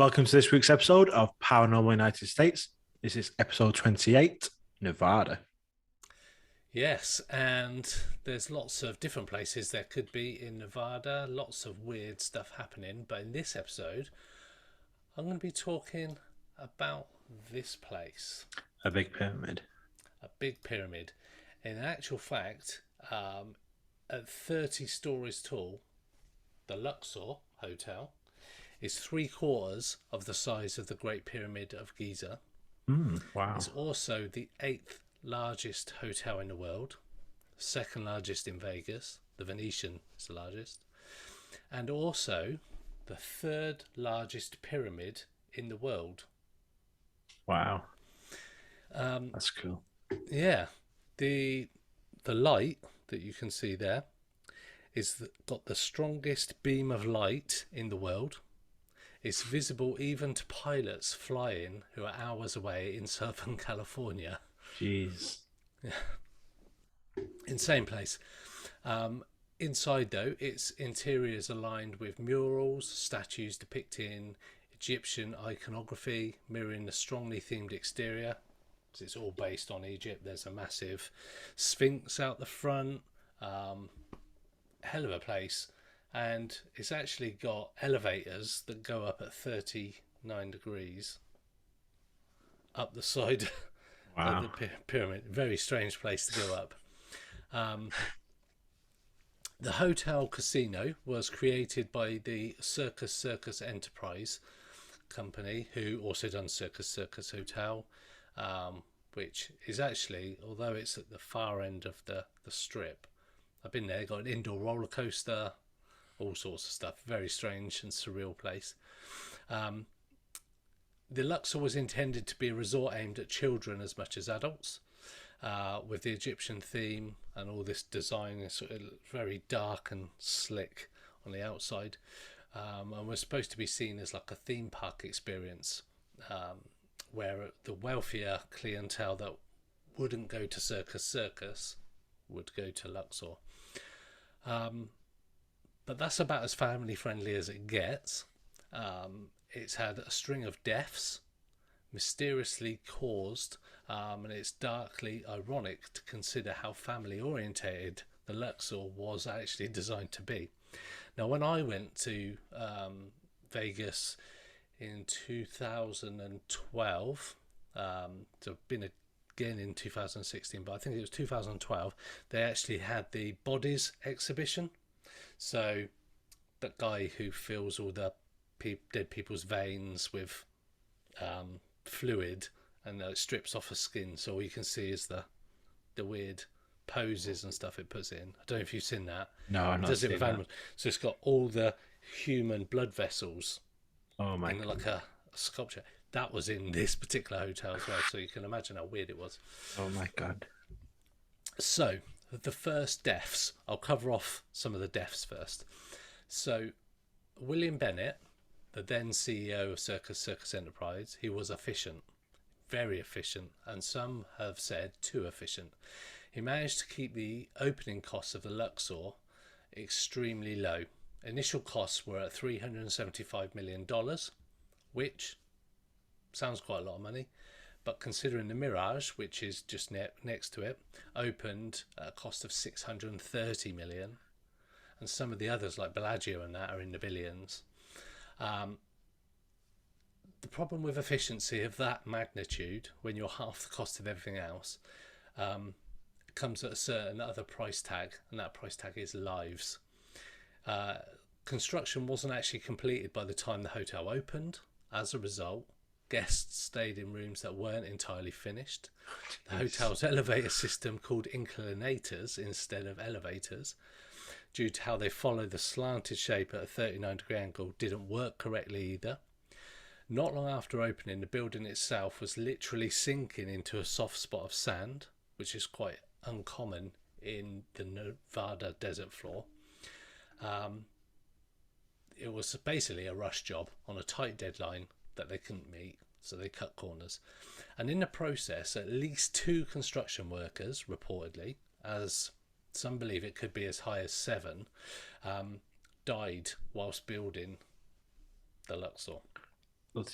Welcome to this week's episode of Paranormal United States. This is episode 28, Nevada. Yes, and there's lots of different places there could be in Nevada, lots of weird stuff happening. But in this episode, I'm going to be talking about this place, A big pyramid. a big pyramid. In actual fact, at 30 stories tall, the Luxor Hotel is three quarters of the size of the Great Pyramid of Giza. Wow. It's also the eighth largest hotel in the world, second largest in Vegas. The Venetian is the largest, and also the third largest pyramid in the world. Wow. Um, That's cool. yeah, the the light that you can see there got the strongest beam of light in the world. It's visible even to pilots flying who are hours away in Southern California. Jeez. Insane place. Inside, though, its interior is aligned with murals, statues depicting Egyptian iconography, mirroring the strongly themed exterior. It's all based on Egypt. There's a massive sphinx out the front. Hell of a place. And it's actually got elevators that go up at 39 degrees up the side of Wow. the pyramid. Very strange place to go up. Um, the hotel casino was created by the Circus Enterprise company, who also done Circus Hotel, which is actually, although it's at the far end of the strip, I've been there, got an indoor roller coaster, all sorts of stuff. Very strange and surreal place. The Luxor was intended to be a resort aimed at children as much as adults, with the Egyptian theme and all this design is sort of very dark and slick on the outside, and was supposed to be seen as like a theme park experience, where the wealthier clientele that wouldn't go to Circus would go to Luxor. But that's about as family friendly as it gets. It's had a string of deaths mysteriously caused, and it's darkly ironic to consider how family orientated the Luxor was actually designed to be. Now, when I went to Vegas in 2012, so I've been again in 2016, but I think it was 2012, they actually had the bodies exhibition. So that guy who fills all the dead people's veins with fluid and strips off a skin, so all you can see is the weird poses and stuff it puts in. I don't know if you've seen that. No, I'm It not does it seeing with that. animals. So it's got all the human blood vessels Oh my in like god. a sculpture. That was in this particular hotel as well, so you can imagine how weird it was. Oh my god. So the first deaths, I'll cover off some of the deaths first. So William Bennett, the then CEO of Circus Enterprise, he was efficient, very efficient, and some have said too efficient. He managed to keep the opening costs of the Luxor extremely low. Initial costs were at $375 million, which sounds quite a lot of money, but considering the Mirage, which is just next to it, opened at a cost of 630 million, and some of the others like Bellagio and that are in the billions. Um, the problem with efficiency of that magnitude, when you're half the cost of everything else, comes at a certain other price tag, and that price tag is lives. Uh, Construction wasn't actually completed by the time the hotel opened. As a result, guests stayed in rooms that weren't entirely finished. The hotel's elevator system, called inclinators instead of elevators, due to how they follow the slanted shape at a 39-degree angle, didn't work correctly either. Not long after opening, the building itself was literally sinking into a soft spot of sand, which is quite uncommon in the Nevada desert floor. It was basically a rush job on a tight deadline that they couldn't meet, so they cut corners. And in the process, at least two construction workers, reportedly, as some believe it could be as high as seven, died whilst building the Luxor. Bloody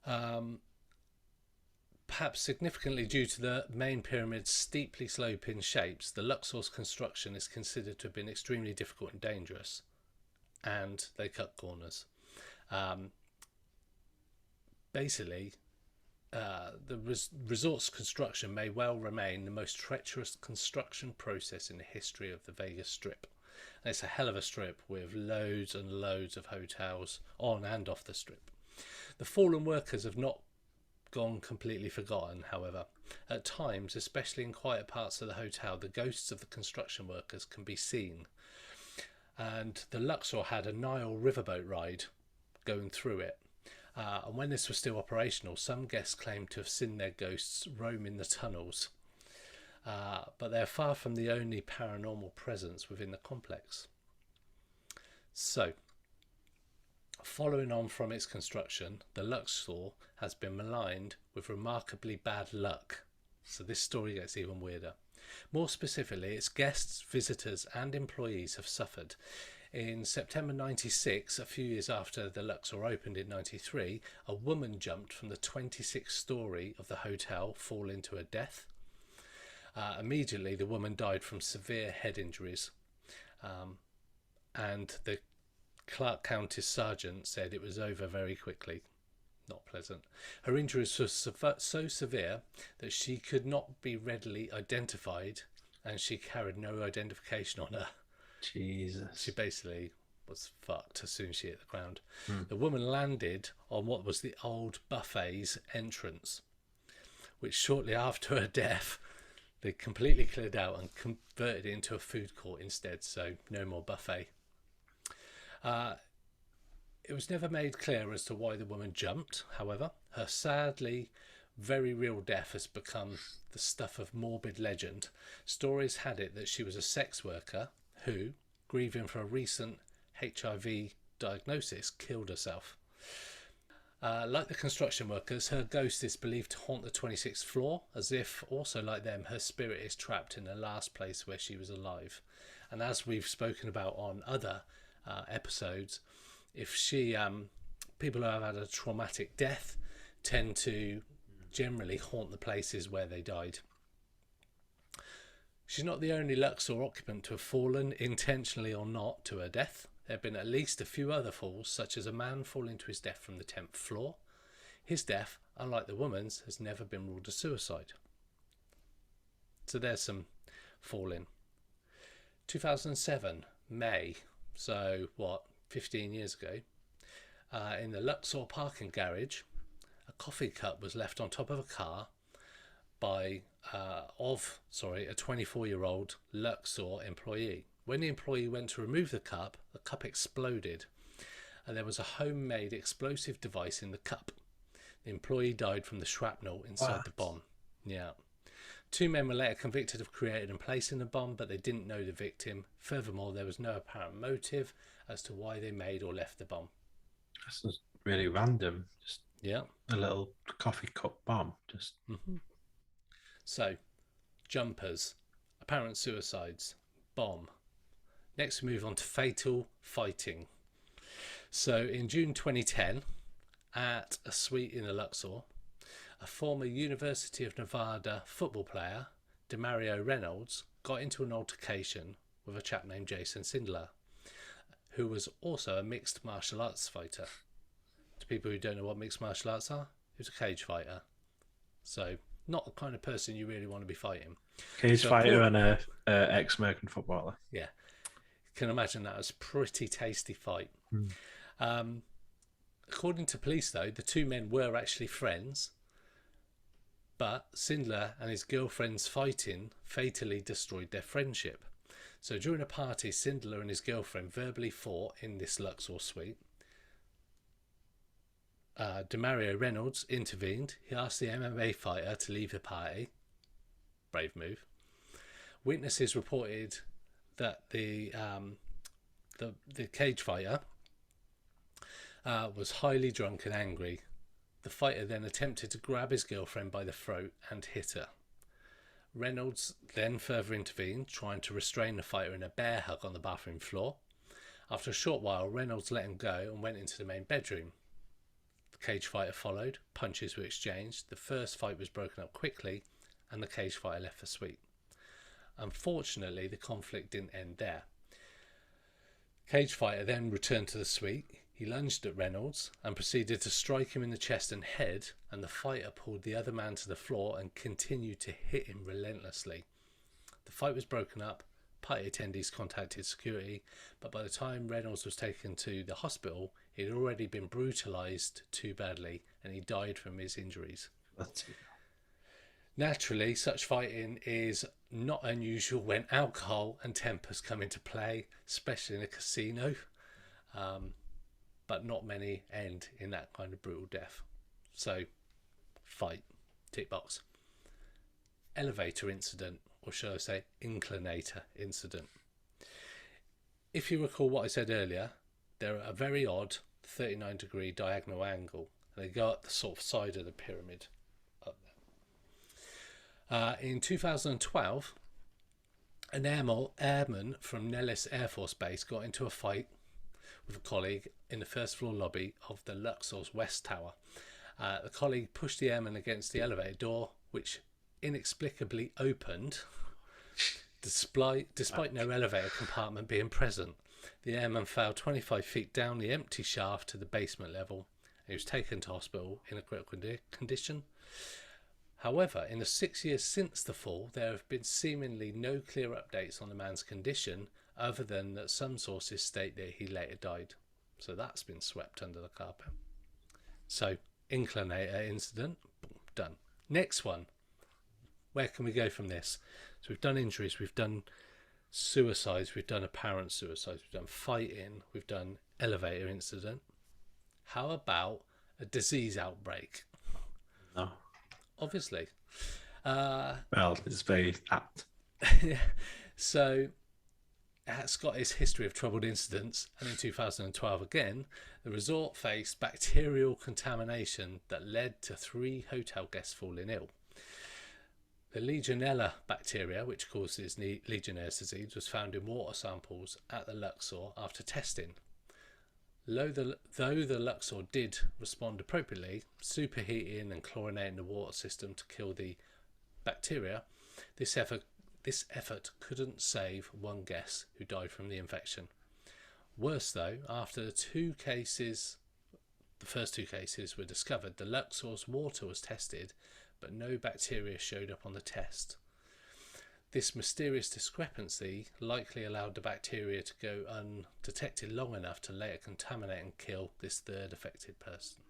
Um, Perhaps significantly due to the main pyramid's steeply sloping shapes, the Luxor's construction is considered to have been extremely difficult and dangerous, and they cut corners. Um, Basically, the resort's construction may well remain the most treacherous construction process in the history of the Vegas Strip. And it's a hell of a strip with loads and loads of hotels on and off the strip. The fallen workers have not gone completely forgotten, however. At times, especially in quiet parts of the hotel, the ghosts of the construction workers can be seen. And the Luxor had a Nile riverboat ride going through it. And when this was still operational, some guests claimed to have seen their ghosts roam in the tunnels. But they're far from the only paranormal presence within the complex. So, following on from its construction, the Luxor has been maligned with remarkably bad luck. So this story gets even weirder. More specifically, its guests, visitors and employees have suffered. In September 96, a few years after the Luxor opened in 93, a woman jumped from the 26th story of the hotel, falling to her death. Immediately, the woman died from severe head injuries. And the Clark County sergeant said it was over very quickly. Not pleasant. Her injuries were so severe that she could not be readily identified, and she carried no identification on her. Jesus. She basically was fucked as soon as she hit the ground. The woman landed on what was the old buffet's entrance, which shortly after her death, they completely cleared out and converted it into a food court instead, so no more buffet. It was never made clear as to why the woman jumped, however. Her sadly very real death has become the stuff of morbid legend. Stories had it that she was a sex worker who, grieving for a recent HIV diagnosis, killed herself. Like the construction workers, her ghost is believed to haunt the 26th floor, as if, also like them, her spirit is trapped in the last place where she was alive. And as we've spoken about on other episodes, if people who have had a traumatic death tend to generally haunt the places where they died. She's not the only Luxor occupant to have fallen, intentionally or not, to her death. There have been at least a few other falls, such as a man falling to his death from the 10th floor. His death, unlike the woman's, has never been ruled a suicide. So there's some falling. 2007, May, so 15 years ago, in the Luxor parking garage, a coffee cup was left on top of a car by a 24-year-old Luxor employee. When the employee went to remove the cup exploded, and there was a homemade explosive device in the cup. The employee died from the shrapnel inside the bomb. Yeah. 2 men were later convicted of creating and placing the bomb, but they didn't know the victim. Furthermore, there was no apparent motive as to why they made or left the bomb. This is really random. Just Yeah. a little coffee cup bomb. Just. So, jumpers, apparent suicides, bomb. Next, we move on to fatal fighting. So, in June 2010, at a suite in the Luxor, a former University of Nevada football player, Demario Reynolds, got into an altercation with a chap named Jason Sindler, who was also a mixed martial arts fighter. To people who don't know what mixed martial arts are, he was a cage fighter. So, not the kind of person you really want to be fighting. Cage fighter and a ex-American footballer. Yeah. You can imagine that was a pretty tasty fight. According to police, though, the 2 men were actually friends, but Sindler and his girlfriend's fighting fatally destroyed their friendship. So during a party, Sindler and his girlfriend verbally fought in this Luxor suite. Demario Reynolds intervened. He asked the MMA fighter to leave the party. Brave move. Witnesses reported that the cage fighter was highly drunk and angry. The fighter then attempted to grab his girlfriend by the throat and hit her. Reynolds then further intervened, trying to restrain the fighter in a bear hug on the bathroom floor. After a short while, Reynolds let him go and went into the main bedroom. cage fighter followed. Punches were exchanged. The first fight was broken up quickly, and the cage fighter left the suite. Unfortunately, the conflict didn't end there. Cage fighter then returned to the suite. He lunged at Reynolds and proceeded to strike him in the chest and head, and the fighter pulled the other man to the floor and continued to hit him relentlessly. The fight was broken up. Party attendees contacted security, but by the time Reynolds was taken to the hospital, he had already been brutalised too badly, and he died from his injuries. Naturally, such fighting is not unusual when alcohol and tempers come into play, especially in a casino, but not many end in that kind of brutal death. So, fight, tick box. Elevator incident, or shall I say inclinator incident. If you recall what I said earlier, they're at a very odd 39-degree diagonal angle. They go up the sort of side of the pyramid up there. In 2012, an airman from Nellis Air Force Base got into a fight with a colleague in the first floor lobby of the Luxor's West Tower. The colleague pushed the airman against the elevator door, which inexplicably opened despite no elevator compartment being present. The airman fell 25 feet down the empty shaft to the basement level. He was taken to hospital in a critical condition. However, in the 6 years since the fall, there have been seemingly no clear updates on the man's condition, other than that some sources state that he later died. So that's been swept under the carpet. So, inclinator incident, boom, done. Next one. Where can we go from this? So we've done injuries, we've done suicides, we've done apparent suicides, we've done fighting, we've done elevator incident. How about a disease outbreak? No. Obviously. Well, it's very apt. Yeah. So it's got its history of troubled incidents, and in 2012 again, the resort faced bacterial contamination that led to 3 hotel guests falling ill. The Legionella bacteria, which causes Legionnaire's disease, was found in water samples at the Luxor after testing. Though the Luxor did respond appropriately, superheating and chlorinating the water system to kill the bacteria, this effort couldn't save one guest who died from the infection. Worse though, after the first two cases were discovered, the Luxor's water was tested, but no bacteria showed up on the test. This mysterious discrepancy likely allowed the bacteria to go undetected long enough to later contaminate and kill this third affected person.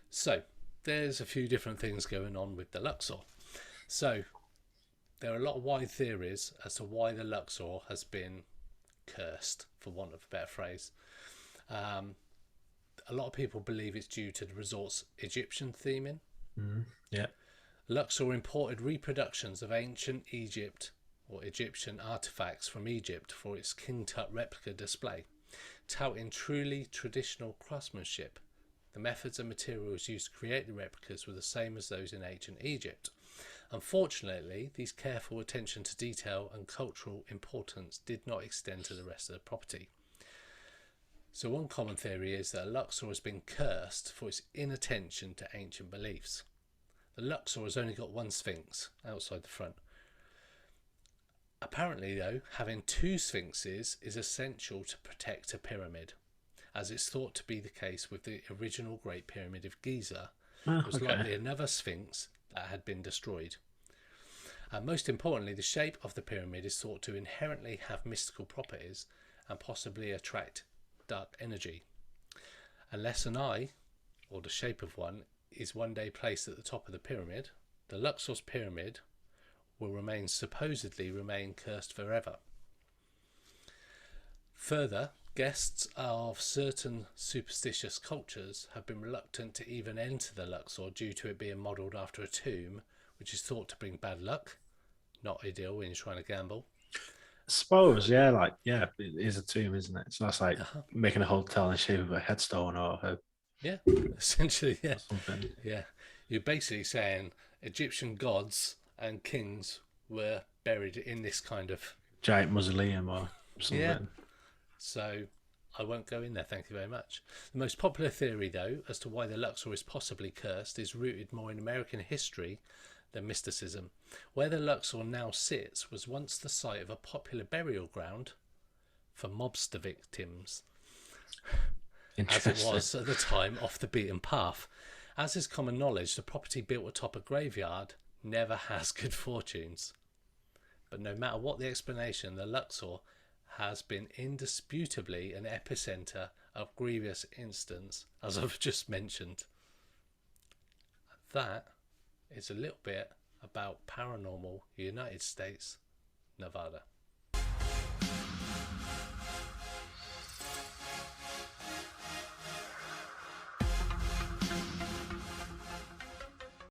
So, there's a few different things going on with the Luxor. So, there are a lot of wide theories as to why the Luxor has been cursed, for want of a better phrase. A lot of people believe it's due to the resort's Egyptian theming. Yeah. Luxor imported reproductions of ancient Egypt or Egyptian artifacts from Egypt for its King Tut replica display, touting truly traditional craftsmanship. The methods and materials used to create the replicas were the same as those in ancient Egypt. Unfortunately, these careful attention to detail and cultural importance did not extend to the rest of the property. So one common theory is that Luxor has been cursed for its inattention to ancient beliefs. The Luxor has only got one sphinx outside the front. Apparently though, having 2 sphinxes is essential to protect a pyramid, as it's thought to be the case with the original Great Pyramid of Giza. There was likely another sphinx that had been destroyed. And most importantly, the shape of the pyramid is thought to inherently have mystical properties and possibly attract dark energy. Unless an eye, or the shape of one, is one day placed at the top of the pyramid, the Luxor's pyramid will supposedly remain cursed forever. Further, guests of certain superstitious cultures have been reluctant to even enter the Luxor due to it being modelled after a tomb, which is thought to bring bad luck. Not ideal when you're trying to gamble. I suppose, it is a tomb, isn't it? So that's like making a hotel in the shape of a headstone or essentially, yeah. Something. Yeah. You're basically saying Egyptian gods and kings were buried in this kind of giant mausoleum or something. Yeah. So, I won't go in there, thank you very much. The most popular theory, though, as to why the Luxor is possibly cursed is rooted more in American history than mysticism. Where the Luxor now sits was once the site of a popular burial ground for mobster victims, as it was at the time off the beaten path. As is common knowledge, the property built atop a graveyard never has good fortunes. But no matter what the explanation, the Luxor has been indisputably an epicenter of grievous incidents, as I've just mentioned. That is a little bit about paranormal United States, Nevada.